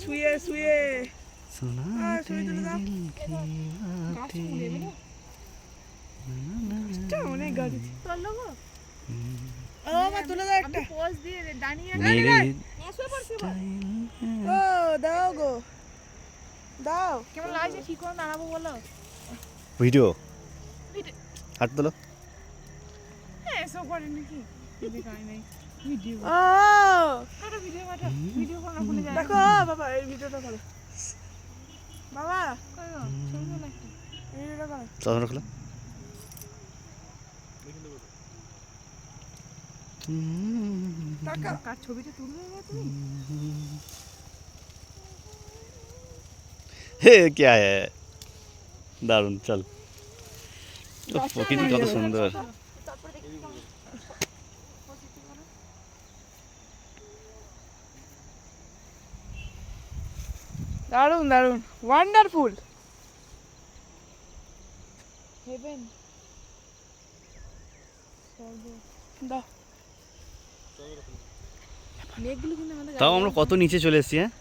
শুয়ে শুয়ে सुनाते শুয়ে চলে যাও। दिल की बातें গাছটা অনেক গাছ আছে। ও মা তুলে দাও একটা। मेरे ও দাও গো দাও। কেমন লাগছে ঠিক করে দাঁড়াবো বলো? वीडियो ভিডিও हाथ दो এসব করে নাকি? দেখাই নাই ভিডিও ও একটা ভিডিও পাঠা ভিডিও করা ভুলে যায় দেখো বাবা এই ভিডিওটা করো বাবা করো ছবি তোলা একটা এই ভিডিওটা করো चलो रख लो টাকা কার ছবিটা তুলবে এবার তুমি? हे क्या है दारुण चल प्रकृति कत सुंदर দারুন দারুন ওয়ান্ডারফুল হেভেন দাও মেঘগুলো কিন্তু আমাদের তাও আমরা কত নিচে চলে এসেছি হ্যাঁ